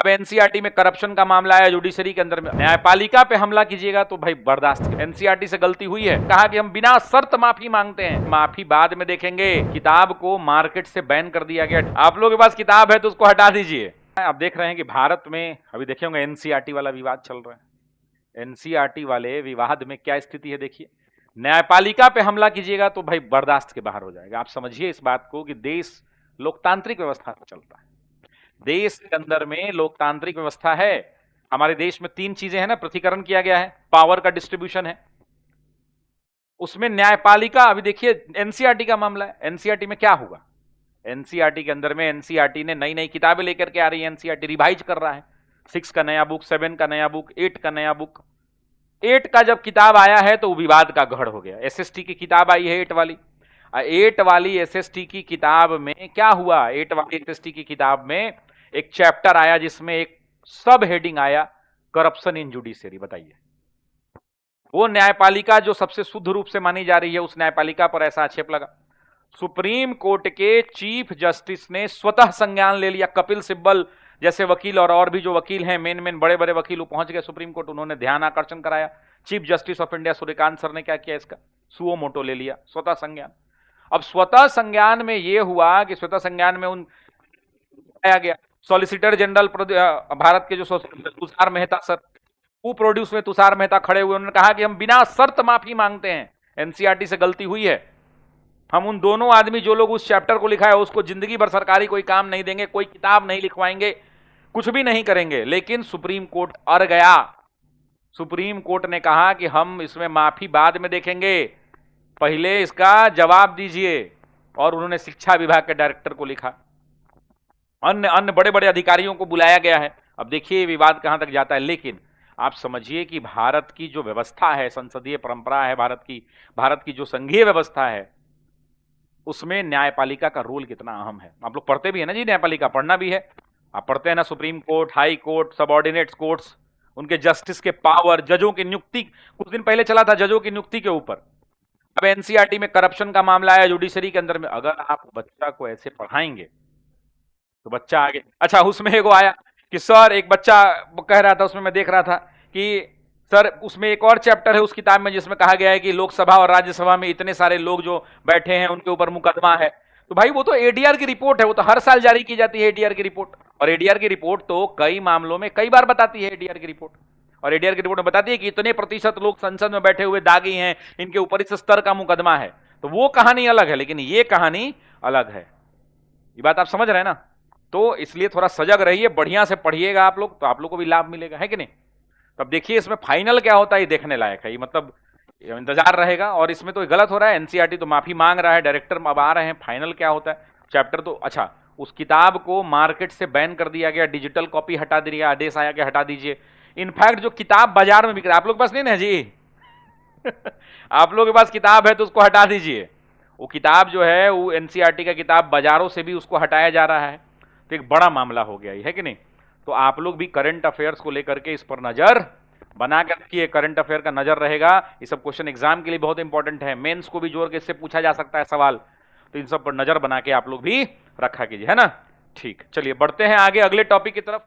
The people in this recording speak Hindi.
एनसीईआरटी में करप्शन का मामला आया, जुडिशरी के अंदर में न्यायपालिका पे हमला कीजिएगा तो भाई बर्दाश्त। एनसीईआरटी से गलती हुई है, कहा कि हम बिना शर्त माफी मांगते हैं, माफी बाद में देखेंगे। किताब को मार्केट से बैन कर दिया गया। आप लोगों के पास किताब है तो उसको हटा दीजिए। आप देख रहे हैं कि भारत में अभी देखे होंगे एनसीईआरटी वाला विवाद चल रहा है। एनसीईआरटी वाले विवाद में क्या स्थिति है देखिए, न्यायपालिका पे हमला कीजिएगा तो भाई बर्दाश्त के बाहर हो जाएगा। आप समझिए इस बात को कि देश लोकतांत्रिक व्यवस्था से चलता है, देश के अंदर में लोकतांत्रिक व्यवस्था है। हमारे देश में 3 चीजें हैं ना, पृथकीकरण किया गया है, पावर का डिस्ट्रीब्यूशन है, उसमें न्यायपालिका। अभी देखिए एनसीईआरटी का मामला है, एनसीईआरटी में क्या हुआ, एनसीईआरटी के अंदर में एनसीईआरटी ने नई नई किताबें लेकर के आ रही है, एनसीईआरटी रिवाइज कर रहा है, 6 का नया बुक, 7 का नया बुक, 8 का नया बुक। 8 का जब किताब आया है तो विवाद का गढ़ हो गया। एसएसटी की किताब आई है 8 वाली, 8 वाली एसएसटी की किताब में क्या हुआ, 8 वाली एसएसटी की किताब में एक चैप्टर आया जिसमें एक सब हेडिंग आया करप्शन इन जुडिशरी। बताइए, वो न्यायपालिका जो सबसे शुद्ध रूप से मानी जा रही है, उस न्यायपालिका पर ऐसा आक्षेप लगा। सुप्रीम कोर्ट के चीफ जस्टिस ने स्वतः संज्ञान ले लिया। कपिल सिब्बल जैसे वकील और भी जो वकील हैं, मेन बड़े बड़े वकील, वो पहुंच गए सुप्रीम कोर्ट, उन्होंने ध्यान आकर्षण कराया। Chief justice of India Suryakant sir ने क्या किया, इसका सुओ मोटो ले लिया, स्वतः संज्ञान। अब स्वतः संज्ञान में यह हुआ कि स्वतः संज्ञान में उन आया गया सॉलिसिटर जनरल भारत के जो तुषार मेहता सर, वो प्रोड्यूस में तुषार मेहता खड़े हुए, उन्होंने कहा कि हम बिना शर्त माफी मांगते हैं, एनसीईआरटी से गलती हुई है, हम उन दोनों आदमी जो लोग उस चैप्टर को लिखा है उसको जिंदगी भर सरकारी कोई काम नहीं देंगे, कोई किताब नहीं लिखवाएंगे, कुछ भी नहीं करेंगे। लेकिन सुप्रीम कोर्ट अड़ गया। सुप्रीम कोर्ट ने कहा कि हम इसमें माफी बाद में देखेंगे, पहले इसका जवाब दीजिए। और उन्होंने शिक्षा विभाग के डायरेक्टर को लिखा, अन्य बड़े बड़े अधिकारियों को बुलाया गया है। अब देखिए विवाद कहां तक जाता है। लेकिन आप समझिए कि भारत की जो व्यवस्था है, संसदीय परंपरा है भारत की जो संघीय व्यवस्था है, उसमें न्यायपालिका का रोल कितना अहम है। आप लोग पढ़ते भी है ना जी, न्यायपालिका पढ़ना भी है, आप पढ़ते हैं ना, supreme court, high court, subordinate courts, उनके जस्टिस के पावर, जजों की नियुक्ति, कुछ दिन पहले चला था जजों की नियुक्ति के ऊपर। अब एनसीईआरटी में करप्शन का मामला आया जुडिशरी के अंदर में। अगर आप बच्चा को ऐसे पढ़ाएंगे तो बच्चा आगे, अच्छा उसमें एगो आया कि सर, एक बच्चा कह रहा था, उसमें मैं देख रहा था कि सर उसमें एक और चैप्टर है उस किताब में जिसमें कहा गया है कि लोकसभा और राज्यसभा में इतने सारे लोग जो बैठे हैं उनके ऊपर मुकदमा है। तो भाई वो तो एडीआर की रिपोर्ट है, वो तो हर साल जारी की जाती है एडीआर की रिपोर्ट, और एडीआर की रिपोर्ट तो कई मामलों में कई बार बताती है एडीआर की रिपोर्ट। और एडीआर की रिपोर्ट में बताती है कि इतने प्रतिशत लोग संसद में बैठे हुए दागी हैं, इनके ऊपर इस स्तर का मुकदमा है। तो वो कहानी अलग है, लेकिन ये कहानी अलग है। ये बात आप समझ रहे हैं ना। तो इसलिए थोड़ा सजग रहिए, बढ़िया से पढ़िएगा आप लोग, तो आप लोग को भी लाभ मिलेगा, है कि नहीं। तब देखिए इसमें फाइनल क्या होता है, ये देखने लायक है, ये मतलब इंतजार रहेगा। और इसमें तो गलत हो रहा है, एनसीईआरटी तो माफी मांग रहा है, डायरेक्टर अब आ रहे हैं, फाइनल क्या होता है। चैप्टर तो अच्छा, उस किताब को मार्केट से बैन कर दिया गया, डिजिटल कॉपी हटा दिया, आदेश आया कि हटा दीजिए। इनफैक्ट जो किताब बाजार में बिक रहा है, आप लोग के पास नहीं ना जी आप लोग के पास किताब है तो उसको हटा दीजिए। वो किताब जो है, वो एनसीईआरटी का किताब बाजारों से भी उसको हटाया जा रहा है, तो एक बड़ा मामला हो गया है कि नहीं। तो आप लोग भी करंट अफेयर्स को लेकर के इस पर नजर बना कर रखिए, करंट अफेयर का नजर रहेगा। ये सब क्वेश्चन एग्जाम के लिए बहुत इंपॉर्टेंट है, मेंस को भी जोर के इससे पूछा जा सकता है सवाल, तो इन सब पर नजर बना के आप लोग भी रखा कीजिए, है ना। ठीक, चलिए बढ़ते हैं आगे अगले टॉपिक की तरफ।